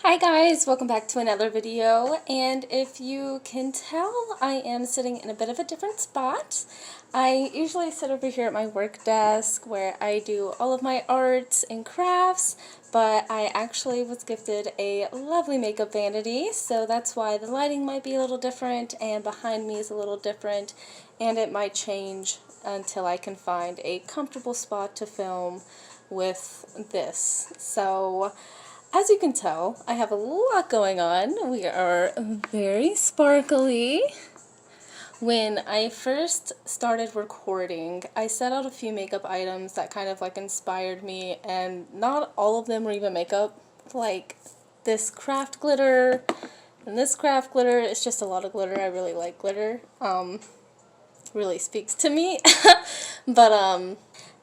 Hi guys, welcome back to another video, and if you can tell, I am sitting in a bit of a different spot. I usually sit over here at my work desk where I do all of my arts and crafts, but I actually was gifted a lovely makeup vanity, so that's why the lighting might be a little different and behind me is a little different, and it might change until I can find a comfortable spot to film with this. So as you can tell, I have a lot going on. We are very sparkly. When I first started recording, I set out a few makeup items that kind of like inspired me, and not all of them were even makeup. Like this craft glitter and this craft glitter. It's just a lot of glitter. I really like glitter. Really speaks to me. But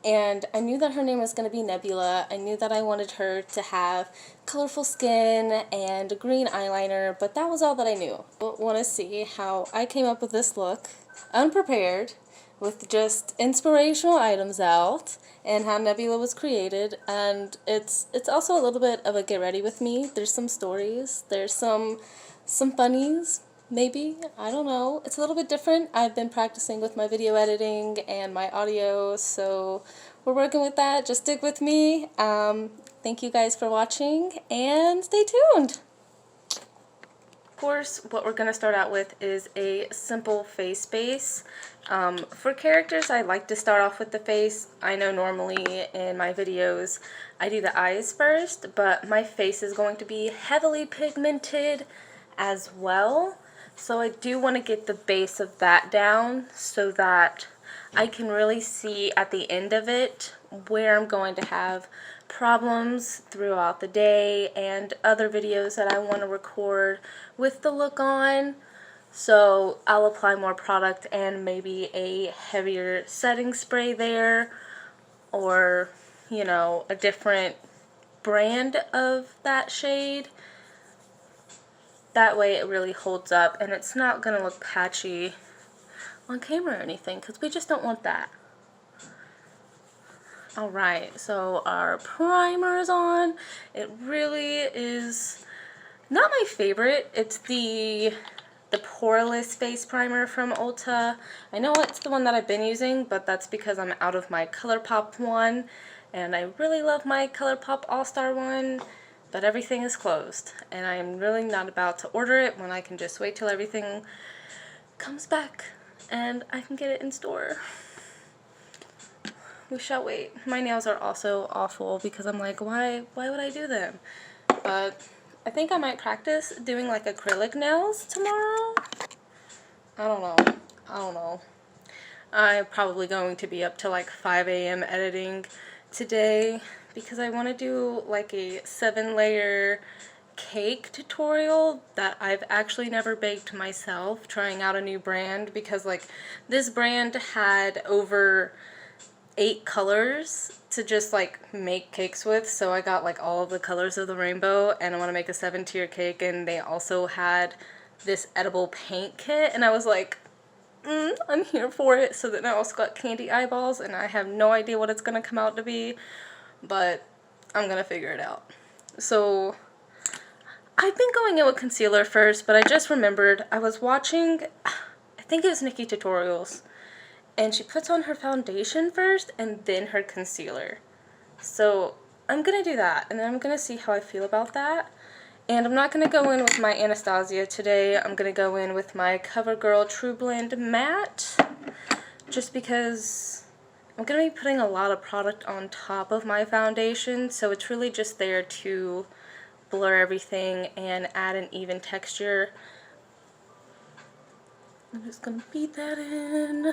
and I knew that her name was going to be Nebula. I knew that I wanted her to have colorful skin and a green eyeliner, but that was all that I knew. But want to see how I came up with this look, unprepared, with just inspirational items out, and how Nebula was created. And it's also a little bit of a get ready with me. There's some stories, there's some funnies, maybe, I don't know. It's a little bit different. I've been practicing with my video editing and my audio, so we're working with that. Just stick with me. Thank you guys for watching, and stay tuned. Of course, what we're going to start out with is a simple face base. For characters, I like to start off with the face. I know normally in my videos I do the eyes first, but my face is going to be heavily pigmented as well. So I do want to get the base of that down so that I can really see at the end of it where I'm going to have problems throughout the day and other videos that I want to record with the look on. So I'll apply more product and maybe a heavier setting spray there, or, you know, a different brand of that shade. That way it really holds up and it's not going to look patchy on camera or anything, because we just don't want that. Alright, so our primer is on. It really is not my favorite. It's the Poreless face primer from Ulta. I know it's the one that I've been using, but that's because I'm out of my ColourPop one, and I really love my ColourPop All-Star one, but everything is closed, and I'm really not about to order it when I can just wait till everything comes back and I can get it in store. We shall wait. My nails are also awful because I'm like, why would I do them? But I think I might practice doing like acrylic nails tomorrow. I don't know. I'm probably going to be up to like 5 a.m. editing today because I want to do like a 7-layer cake tutorial that I've actually never baked myself, trying out a new brand, because like this brand had over 8 colors to just like make cakes with, so I got like all of the colors of the rainbow, and I want to make a 7-tier cake, and they also had this edible paint kit, and I was like, I'm here for it. So then I also got candy eyeballs, and I have no idea what it's gonna come out to be, but I'm gonna figure it out. So I've been going in with concealer first, but I just remembered I was watching, I think it was NikkieTutorials, and she puts on her foundation first and then her concealer. So I'm going to do that, and then I'm going to see how I feel about that. And I'm not going to go in with my Anastasia today. I'm going to go in with my CoverGirl True Blend Matte, just because I'm going to be putting a lot of product on top of my foundation, so it's really just there to blur everything and add an even texture. I'm just going to beat that in.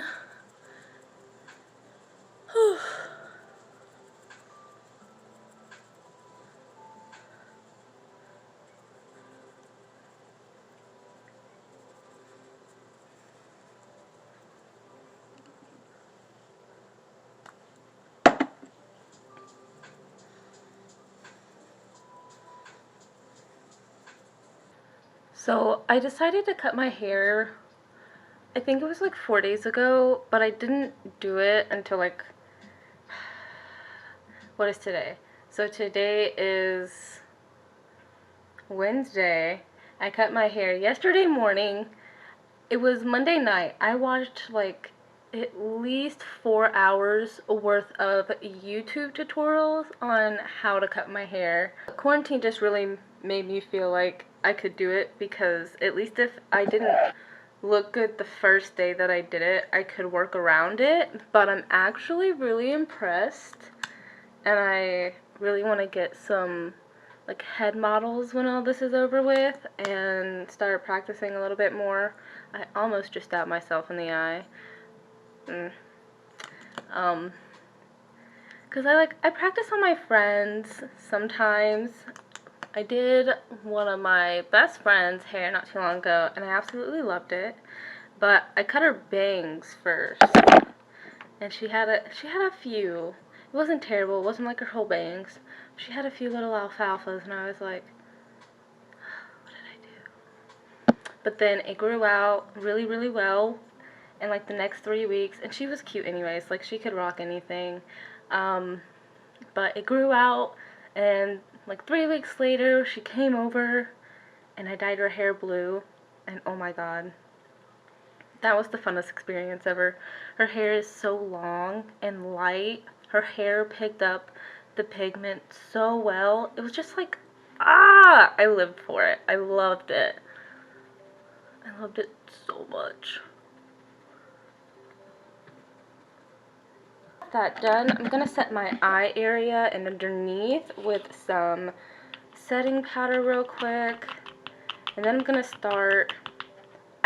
So I decided to cut my hair, I think it was like 4 days ago, but I didn't do it until like, what is today? So today is Wednesday. I cut my hair yesterday morning. It was Monday night. I watched like at least 4 hours worth of YouTube tutorials on how to cut my hair. Quarantine just really made me feel like I could do it, because at least if I didn't look good the first day that I did it, I could work around it. But I'm actually really impressed, and I really want to get some like head models when all this is over with and start practicing a little bit more. I almost just stabbed myself in the eye. Cause I practice on my friends sometimes. I did one of my best friend's hair not too long ago, and I absolutely loved it. But I cut her bangs first, and she had a few. It wasn't terrible. It wasn't like her whole bangs. She had a few little alfalfas, and I was like, what did I do? But then it grew out really, really well in like the next 3 weeks, and she was cute anyways. Like, she could rock anything. But it grew out, and like 3 weeks later, she came over, and I dyed her hair blue, and oh my god, that was the funnest experience ever. Her hair is so long and light. Her hair picked up the pigment so well. It was just like, I lived for it. I loved it. I loved it so much. That done, I'm gonna set my eye area and underneath with some setting powder real quick, and then I'm gonna start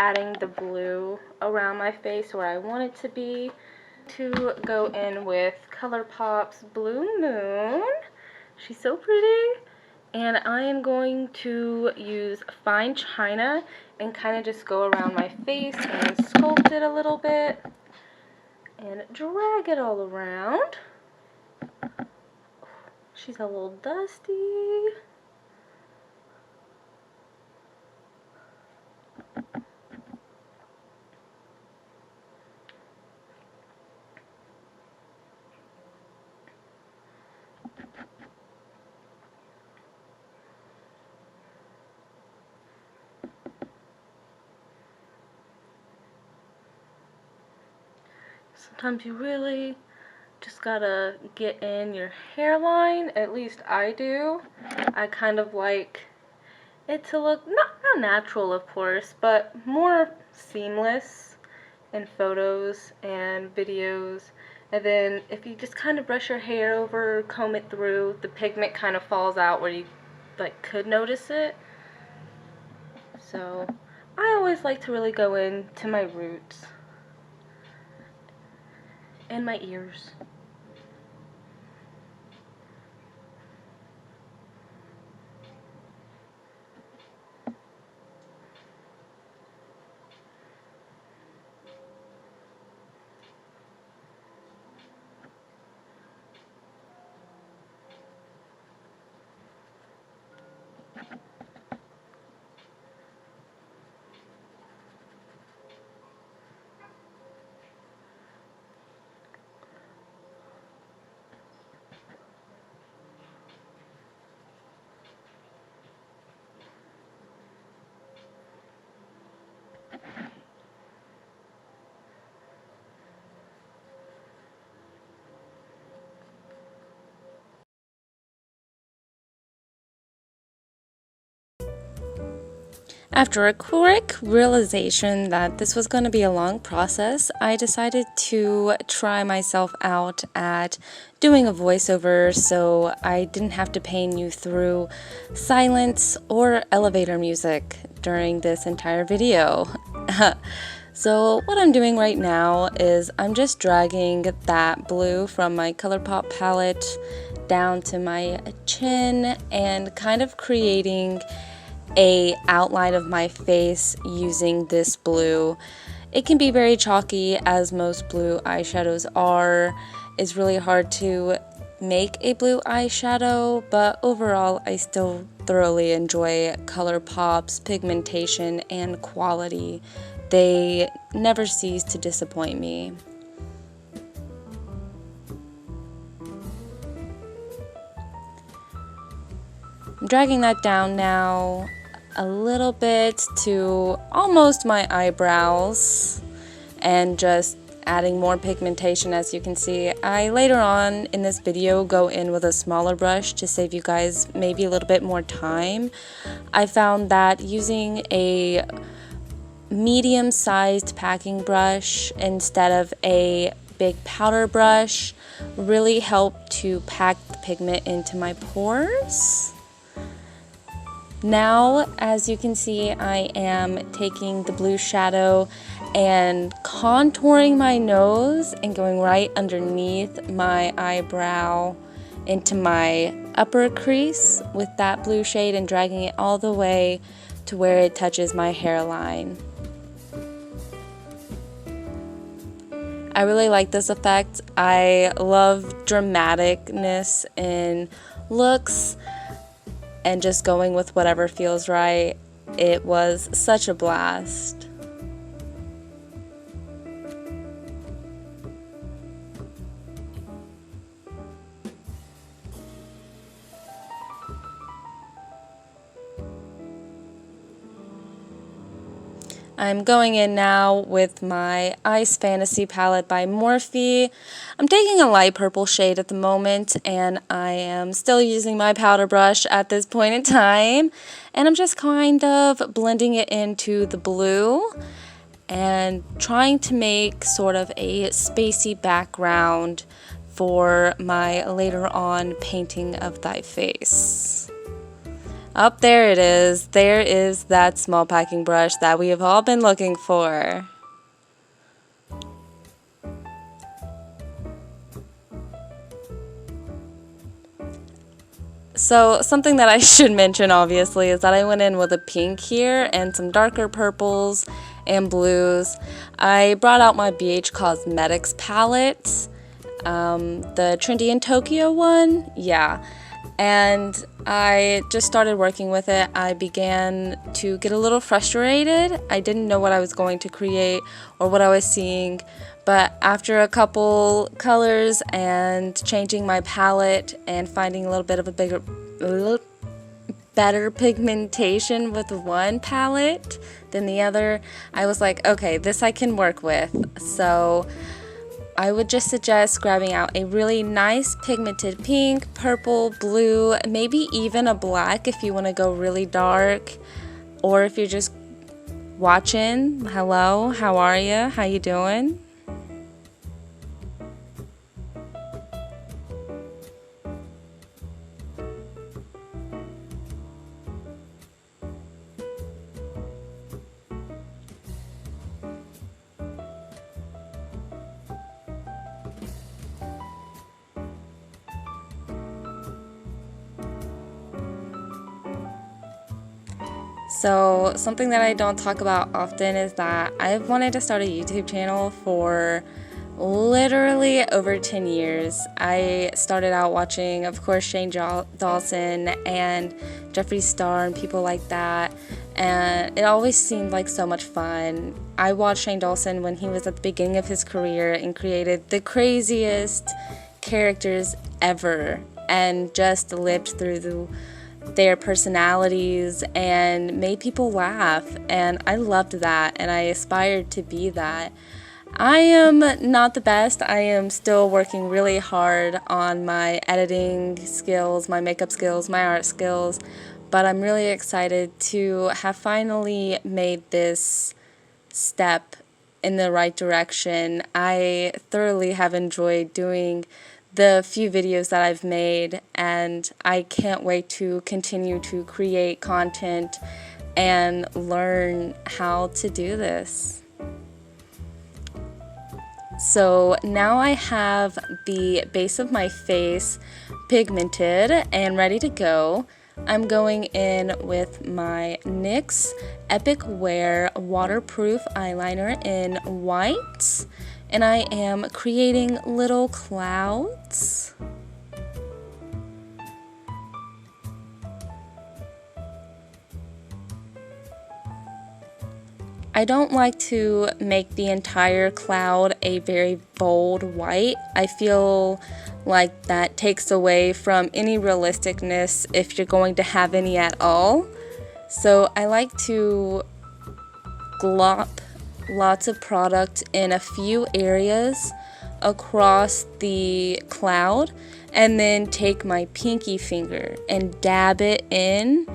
adding the blue around my face where I want it to be, to go in with ColourPop's Blue Moon. She's so pretty. And I am going to use Fine China and kind of just go around my face and sculpt it a little bit and drag it all around. She's a little dusty. Sometimes you really just gotta get in your hairline. At least I do. I kind of like it to look not natural, of course, but more seamless in photos and videos. And then if you just kind of brush your hair over, comb it through, the pigment kind of falls out where you like could notice it. So I always like to really go into my roots and my ears. After a quick realization that this was going to be a long process, I decided to try myself out at doing a voiceover so I didn't have to pain you through silence or elevator music during this entire video. So what I'm doing right now is I'm just dragging that blue from my ColourPop palette down to my chin and kind of creating a outline of my face using this blue. It can be very chalky, as most blue eyeshadows are. It's really hard to make a blue eyeshadow, but overall I still thoroughly enjoy ColourPop's pigmentation and quality. They never cease to disappoint me. I'm dragging that down now a little bit to almost my eyebrows and just adding more pigmentation. As you can see, I later on in this video go in with a smaller brush to save you guys maybe a little bit more time. I found that using a medium-sized packing brush instead of a big powder brush really helped to pack the pigment into my pores. Now, as you can see, I am taking the blue shadow and contouring my nose and going right underneath my eyebrow into my upper crease with that blue shade and dragging it all the way to where it touches my hairline. I really like this effect. I love dramaticness in looks and just going with whatever feels right. It was such a blast. I'm going in now with my Ice Fantasy palette by Morphe. I'm taking a light purple shade at the moment, and I am still using my powder brush at this point in time. And I'm just kind of blending it into the blue and trying to make sort of a spacey background for my later on painting of thy face. Up there it is. There is that small packing brush that we have all been looking for. So something that I should mention obviously is that I went in with a pink here and some darker purples and blues. I brought out my BH Cosmetics palette, the Trendy in Tokyo one, yeah. And I just started working with it. I began to get a little frustrated. I didn't know what I was going to create or what I was seeing, but after a couple colors and changing my palette and finding a little bit of a better pigmentation with one palette than the other, I was like, okay, this I can work with. So I would just suggest grabbing out a really nice pigmented pink, purple, blue, maybe even a black if you want to go really dark, or if you're just watching, hello, how are you? How you doing? So something that I don't talk about often is that I've wanted to start a YouTube channel for literally over 10 years. I started out watching, of course, Shane Dawson and Jeffree Star and people like that, and it always seemed like so much fun. I watched Shane Dawson when he was at the beginning of his career and created the craziest characters ever and just lived through their personalities and made people laugh, and I loved that and I aspired to be that. I am not the best. I am still working really hard on my editing skills, my makeup skills, my art skills, but I'm really excited to have finally made this step in the right direction. I thoroughly have enjoyed doing the few videos that I've made, and I can't wait to continue to create content and learn how to do this. So now I have the base of my face pigmented and ready to go. I'm going in with my NYX Epic Wear waterproof eyeliner in white, and I am creating little clouds. I don't like to make the entire cloud a very bold white. I feel like that takes away from any realisticness if you're going to have any at all. So I like to glop lots of product in a few areas across the cloud, and then take my pinky finger and dab it in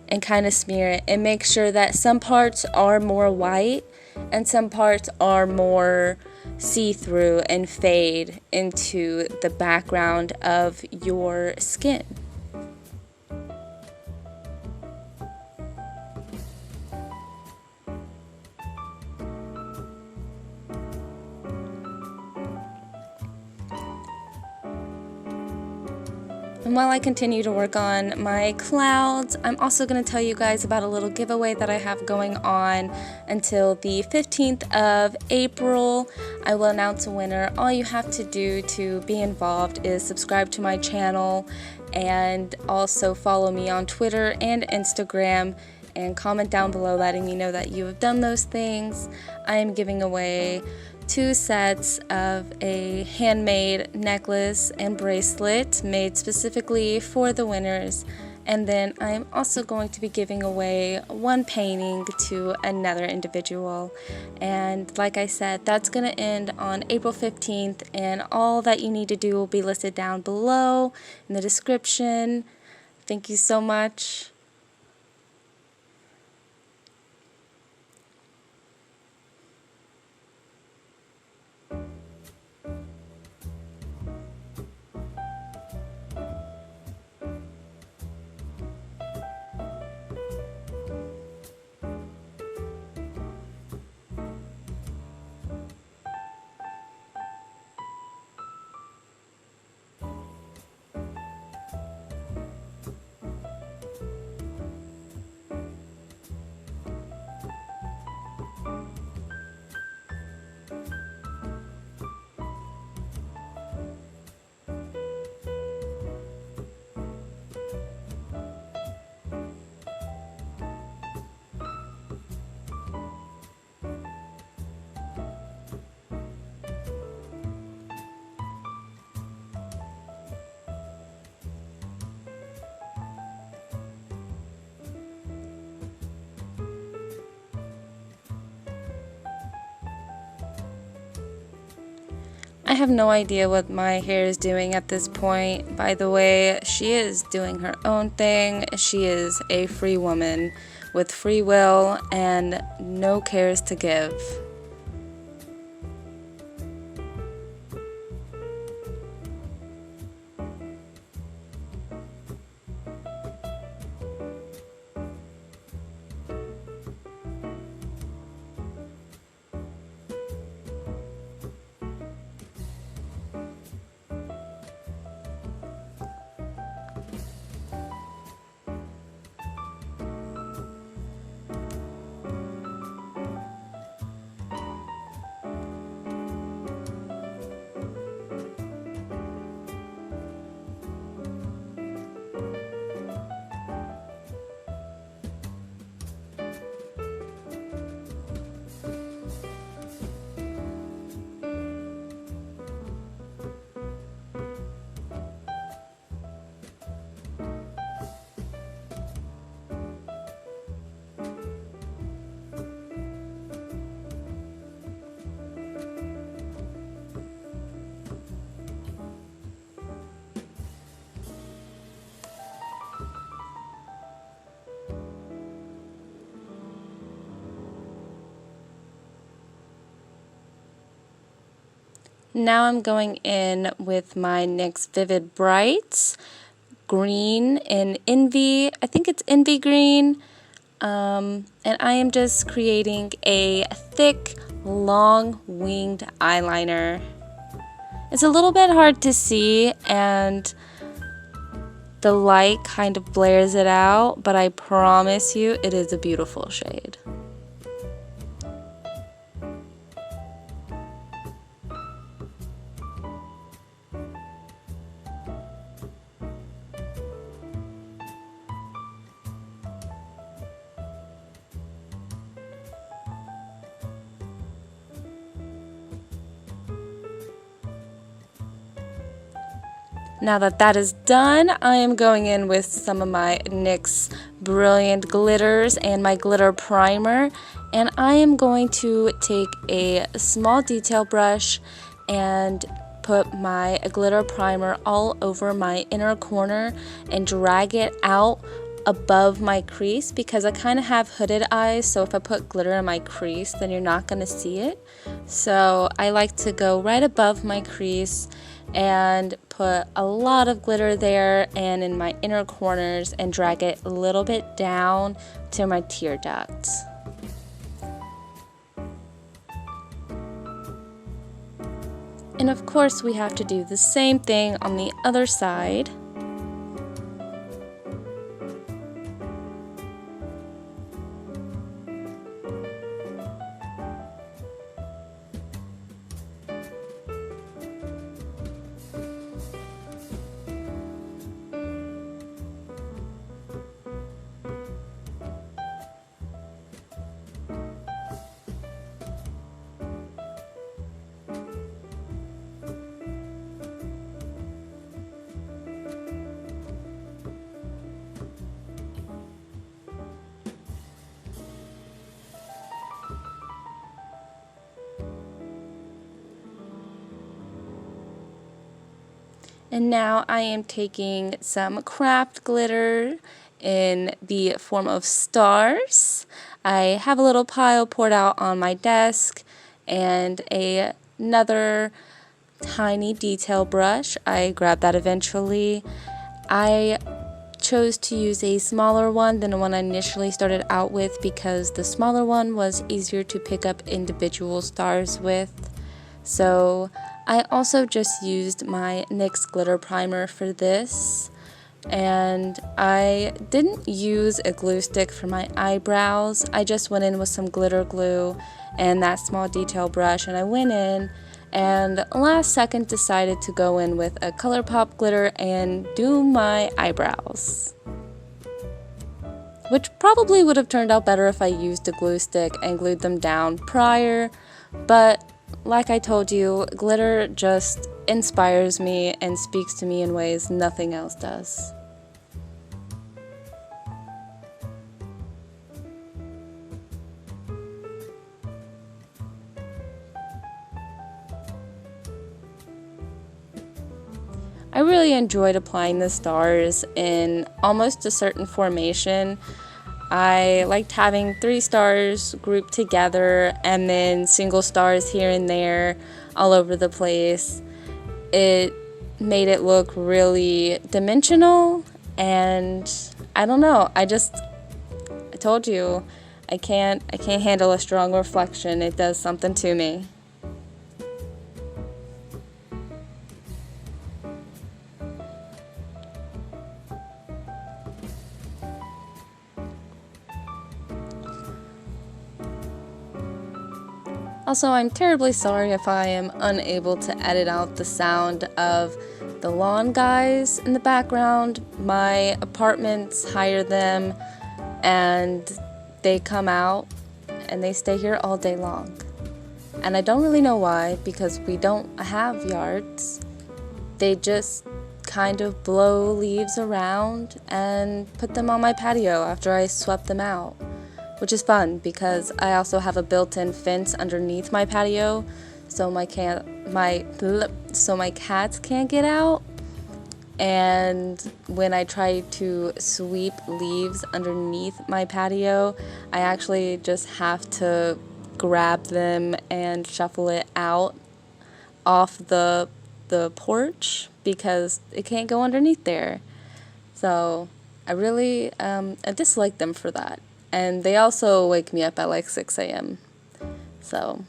and kind of smear it and make sure that some parts are more white and some parts are more see-through and fade into the background of your skin. And while I continue to work on my clouds, I'm also going to tell you guys about a little giveaway that I have going on until the 15th of April. I will announce a winner. All you have to do to be involved is subscribe to my channel and also follow me on Twitter and Instagram, and comment down below letting me know that you have done those things. I am giving away 2 sets of a handmade necklace and bracelet made specifically for the winners, and then I'm also going to be giving away 1 painting to another individual. And like I said, that's going to end on April 15th, and all that you need to do will be listed down below in the description. Thank you so much. I have no idea what my hair is doing at this point. By the way, she is doing her own thing. She is a free woman with free will and no cares to give. Now I'm going in with my NYX Vivid Brights green in Envy. I think it's Envy green. And I am just creating a thick, long winged eyeliner. It's a little bit hard to see and the light kind of blurs it out, but I promise you it is a beautiful shade. Now that that is done, I am going in with some of my NYX Brilliant Glitters and my glitter primer, and I am going to take a small detail brush and put my glitter primer all over my inner corner and drag it out above my crease, because I kind of have hooded eyes, so if I put glitter in my crease then you're not going to see it. So I like to go right above my crease and put a lot of glitter there and in my inner corners and drag it a little bit down to my tear ducts. And of course we have to do the same thing on the other side. And now I am taking some craft glitter in the form of stars. I have a little pile poured out on my desk and another tiny detail brush. I grabbed that eventually. I chose to use a smaller one than the one I initially started out with because the smaller one was easier to pick up individual stars with. So I also just used my NYX glitter primer for this, and I didn't use a glue stick for my eyebrows. I just went in with some glitter glue and that small detail brush, and I went in and last second decided to go in with a ColourPop glitter and do my eyebrows, which probably would have turned out better if I used a glue stick and glued them down prior, but like I told you, glitter just inspires me and speaks to me in ways nothing else does. I really enjoyed applying the stars in almost a certain formation. I liked having 3 stars grouped together and then single stars here and there all over the place. It made it look really dimensional, and I don't know, I told you, I can't handle a strong reflection. It does something to me. Also, I'm terribly sorry if I am unable to edit out the sound of the lawn guys in the background. My apartments hire them and they come out and they stay here all day long. And I don't really know why, because we don't have yards. They just kind of blow leaves around and put them on my patio after I swept them out. Which is fun because I also have a built-in fence underneath my patio, so my cats can't get out. And when I try to sweep leaves underneath my patio, I actually just have to grab them and shuffle it out off the porch because it can't go underneath there. So I really I dislike them for that. And they also wake me up at like 6 a.m. So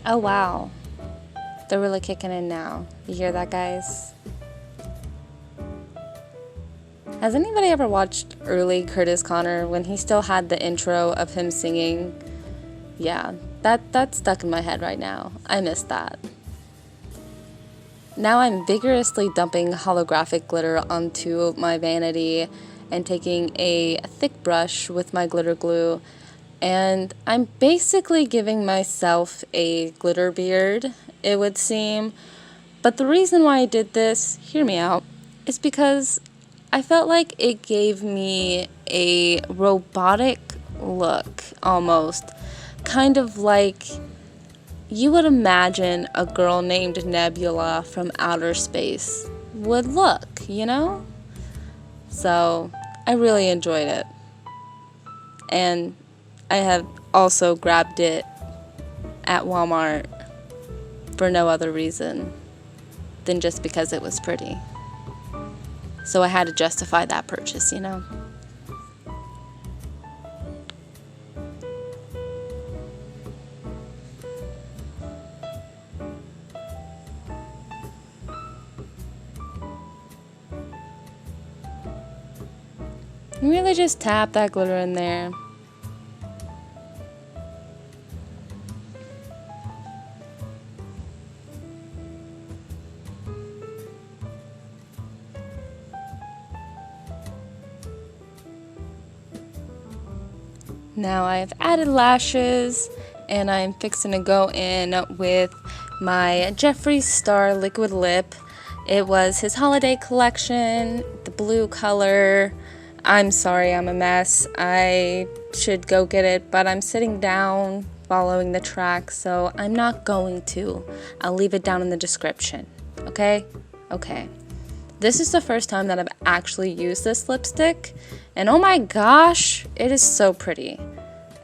Oh wow, they're really kicking in now. You hear that, guys? Has anybody ever watched early Curtis Connor when he still had the intro of him singing? Yeah, that's stuck in my head right now. I miss that. Now I'm vigorously dumping holographic glitter onto my vanity and taking a thick brush with my glitter glue, and I'm basically giving myself a glitter beard, it would seem. But the reason why I did this, hear me out, is because I felt like it gave me a robotic look almost. Kind of like you would imagine a girl named Nebula from outer space would look, you know? So I really enjoyed it. And I have also grabbed it at Walmart for no other reason than just because it was pretty. So I had to justify that purchase, you know? Really just tap that glitter in there. Now I've added lashes, and I'm fixing to go in with my Jeffree Star liquid lip. It was his holiday collection, the blue color. I'm sorry, I'm a mess. I should go get it, but I'm sitting down following the track, so I'm not going to. I'll leave it down in the description, okay? Okay. This is the first time that I've actually used this lipstick, and oh my gosh, it is so pretty.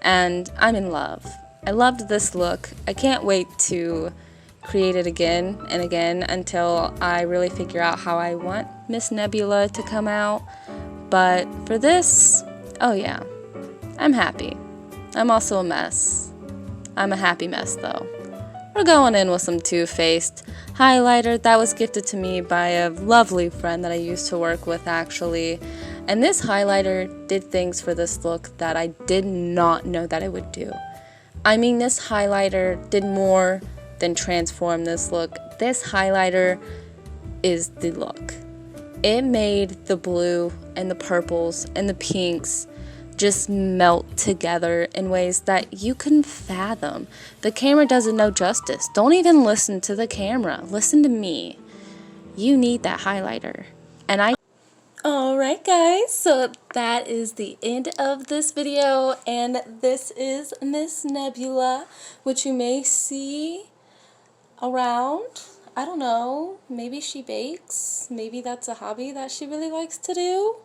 And I'm in love. I loved this look. I can't wait to create it again and again until I really figure out how I want Miss Nebula to come out. But for this, oh yeah, I'm happy. I'm also a mess. I'm a happy mess though. We're going in with some Too Faced highlighter that was gifted to me by a lovely friend that I used to work with actually. And this highlighter did things for this look that I did not know that it would do. I mean, this highlighter did more than transform this look. This highlighter is the look. It made the blue and the purples and the pinks just melt together in ways that you couldn't fathom. The camera doesn't know justice. Don't even listen to the camera. Listen to me. You need that highlighter. And I... Alright guys, so that is the end of this video, and this is Miss Nebula, which you may see around. I don't know, maybe she bakes, maybe that's a hobby that she really likes to do.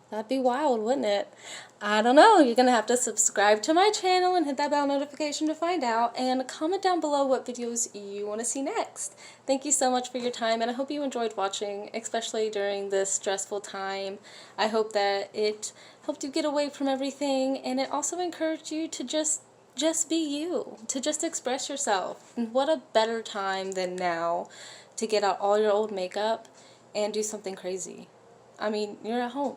That'd be wild, wouldn't it? I don't know. You're going to have to subscribe to my channel and hit that bell notification to find out, and comment down below what videos you want to see next. Thank you so much for your time, and I hope you enjoyed watching, especially during this stressful time. I hope that it helped you get away from everything, and it also encouraged you to just be you, to just express yourself. And what a better time than now to get out all your old makeup and do something crazy. I mean, you're at home.